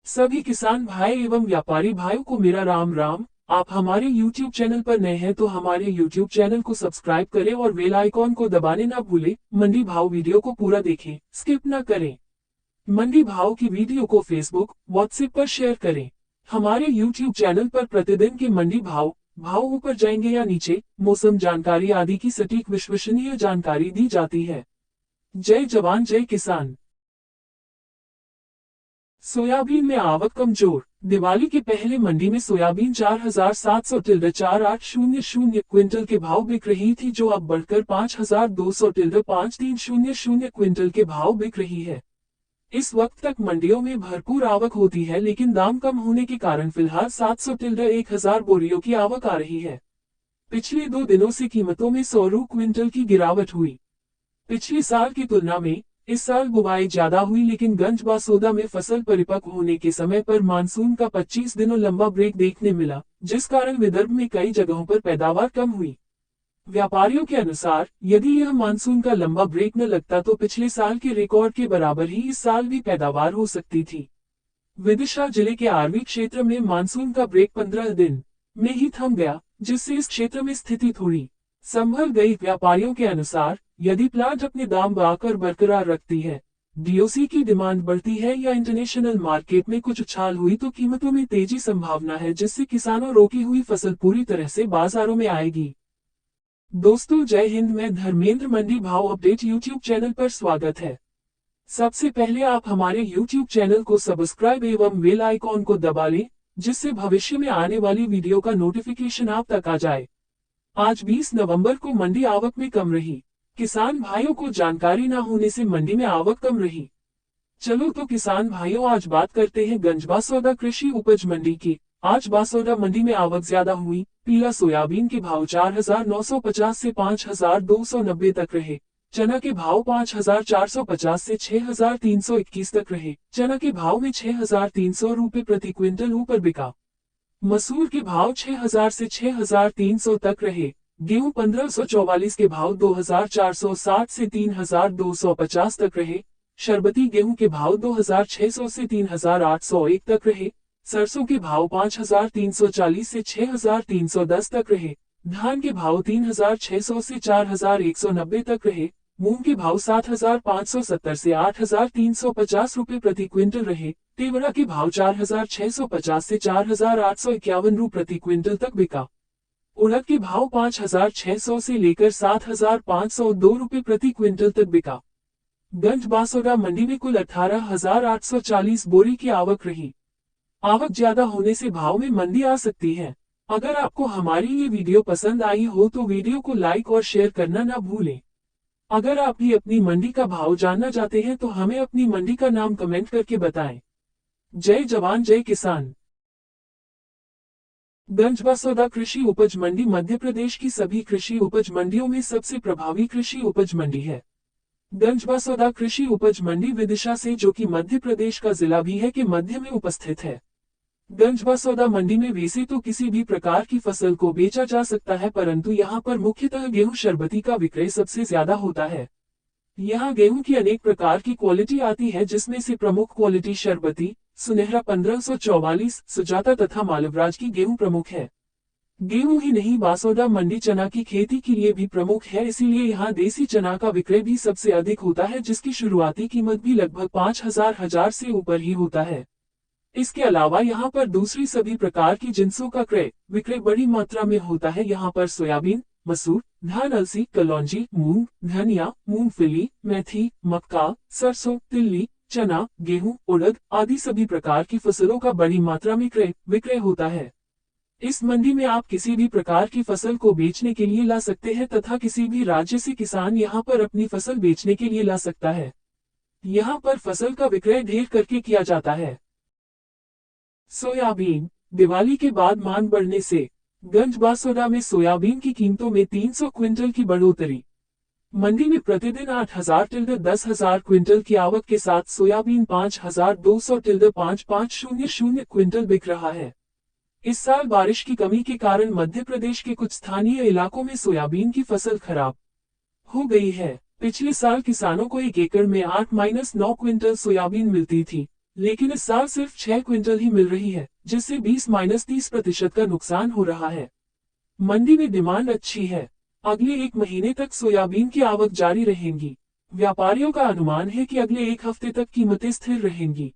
सभी किसान भाई एवं व्यापारी भाइयों को मेरा राम राम। आप हमारे YouTube चैनल पर नए हैं तो हमारे YouTube चैनल को सब्सक्राइब करें और बेल आइकॉन को दबाने ना भूलें। मंडी भाव वीडियो को पूरा देखें, स्किप ना करें। मंडी भाव की वीडियो को फेसबुक, व्हाट्सएप पर शेयर करें। हमारे YouTube चैनल पर प्रतिदिन के मंडी भाव ऊपर जाएंगे या नीचे, मौसम जानकारी आदि की सटीक विश्वसनीय जानकारी दी जाती है। जय जवान जय किसान। सोयाबीन में आवक कमजोर। दिवाली के पहले मंडी में सोयाबीन 4,700-4800 क्विंटल के भाव बिक रही थी, जो अब बढ़कर 5,200-5300 क्विंटल के भाव बिक रही है। इस वक्त तक मंडियों में भरपूर आवक होती है, लेकिन दाम कम होने के कारण फिलहाल 700-1000 बोरियों की आवक आ रही है। पिछले 2 दिनों से कीमतों में 100 रु क्विंटल की गिरावट हुई। पिछले साल की तुलना में इस साल बुवाई ज्यादा हुई, लेकिन गंजबासौदा में फसल परिपक्व होने के समय पर मानसून का 25 दिनों लंबा ब्रेक देखने मिला, जिस कारण विदर्भ में कई जगहों पर पैदावार कम हुई। व्यापारियों के अनुसार यदि यह मानसून का लंबा ब्रेक न लगता तो पिछले साल के रिकॉर्ड के बराबर ही इस साल भी पैदावार हो सकती थी। विदिशा जिले के आरवी क्षेत्र में मानसून का ब्रेक 15 दिन में ही थम गया, जिससे इस क्षेत्र में स्थिति थोड़ी संभल गई। व्यापारियों के अनुसार यदि प्लांट अपने दाम बढ़ाकर बरकरार रखती है, डीओसी की डिमांड बढ़ती है या इंटरनेशनल मार्केट में कुछ उछाल हुई तो कीमतों में तेजी संभावना है, जिससे किसानों रोकी हुई फसल पूरी तरह से बाजारों में आएगी। दोस्तों जय हिंद, मैं धर्मेंद्र। मंडी भाव अपडेट यूट्यूब चैनल पर स्वागत है। सबसे पहले आप हमारे यूट्यूब चैनल को सब्सक्राइब एवं बेल आइकॉन को दबा लें, जिससे भविष्य में आने वाली वीडियो का नोटिफिकेशन आप तक आ जाए। आज 20 नवंबर को मंडी आवक में कम रही। किसान भाइयों को जानकारी न होने से मंडी में आवक कम रही। चलो तो किसान भाइयों, आज बात करते हैं गंजबासौदा कृषि उपज मंडी की। आज बासौदा मंडी में आवक ज्यादा हुई। पीला सोयाबीन के भाव 4,950 से 5,290 तक रहे। चना के भाव 5,450 से 6,321 तक रहे। चना के भाव में 6,300 रुपए प्रति क्विंटल ऊपर बिका। मसूर के भाव 6,000 से 6,300 तक रहे। गेहूं 1544 के भाव 2,460 से 3,250 तक रहे। शरबती गेहूं के भाव 2,600 से 3,801 तक रहे। सरसों के भाव 5,340 से 6,310 तक रहे। धान के भाव 3,600 से 4,190 तक रहे। मूंग के भाव 7,570 से 8,350 रुपए प्रति क्विंटल रहे। तेवड़ा के भाव 4,650 से 4,851 रुपए प्रति क्विंटल तक बिका। उड़द के भाव 5,600 से लेकर 7,502 रुपए प्रति क्विंटल तक बिका। गंजबासौदा मंडी में कुल 18,840 बोरी की आवक रही। आवक ज्यादा होने से भाव में मंदी आ सकती है। अगर आपको हमारी ये वीडियो पसंद आई हो तो वीडियो को लाइक और शेयर करना ना भूलें। अगर आप भी अपनी मंडी का भाव जानना चाहते हैं तो हमें अपनी मंडी का नाम कमेंट करके बताएं। जय जवान जय किसान। गंजबासौदा कृषि उपज मंडी मध्य प्रदेश की सभी कृषि उपज मंडियों में सबसे प्रभावी कृषि उपज मंडी है। गंजबासौदा कृषि उपज मंडी विदिशा से, जो कि मध्य प्रदेश का जिला भी है, के मध्य में उपस्थित है। गंजबासौदा मंडी में वैसे तो किसी भी प्रकार की फसल को बेचा जा सकता है, परंतु यहाँ पर मुख्यतः गेहूं शरबती का विक्रय सबसे ज्यादा होता है। यहाँ गेहूं की अनेक प्रकार की क्वालिटी आती है, जिसमें से प्रमुख क्वालिटी शरबती, सुनहरा 1544, सुजाता तथा मालवराज की गेहूं प्रमुख है। गेहूं ही नहीं, बासौदा मंडी चना की खेती के लिए भी प्रमुख है, इसीलिए यहाँ देसी चना का विक्रय भी सबसे अधिक होता है, जिसकी शुरुआती कीमत भी लगभग 5,000 से ऊपर ही होता है। इसके अलावा यहाँ पर दूसरी सभी प्रकार की जिंसों का क्रय विक्रय बड़ी मात्रा में होता है। यहाँ पर सोयाबीन, मसूर, धान, अलसी, कलौंजी, मूंग, धनिया, मूंगफली, मेथी, मक्का, सरसों, तिल्ली, चना, गेहूं, उड़द आदि सभी प्रकार की फसलों का बड़ी मात्रा में क्रय विक्रय होता है। इस मंडी में आप किसी भी प्रकार की फसल को बेचने के लिए ला सकते हैं तथा किसी भी राज्य से किसान यहाँ पर अपनी फसल बेचने के लिए ला सकता है। यहाँ पर फसल का विक्रय ढेर करके किया जाता है। सोयाबीन। दिवाली के बाद मांग बढ़ने से गंजबासौदा में सोयाबीन की कीमतों में 300 क्विंटल की बढ़ोतरी। मंडी में प्रतिदिन 8,000-10,000 क्विंटल की आवक के साथ सोयाबीन 5,200-5,500 क्विंटल बिक रहा है। इस साल बारिश की कमी के कारण मध्य प्रदेश के कुछ स्थानीय इलाकों में सोयाबीन की फसल खराब हो गई है। पिछले साल किसानों को 1 एकड़ में 8-9 क्विंटल सोयाबीन मिलती थी, लेकिन इस साल सिर्फ 6 क्विंटल ही मिल रही है, जिससे 20-30% का नुकसान हो रहा है। मंडी में डिमांड अच्छी है। अगले एक महीने तक सोयाबीन की आवक जारी रहेगी। व्यापारियों का अनुमान है कि अगले एक हफ्ते तक कीमतें स्थिर रहेंगी।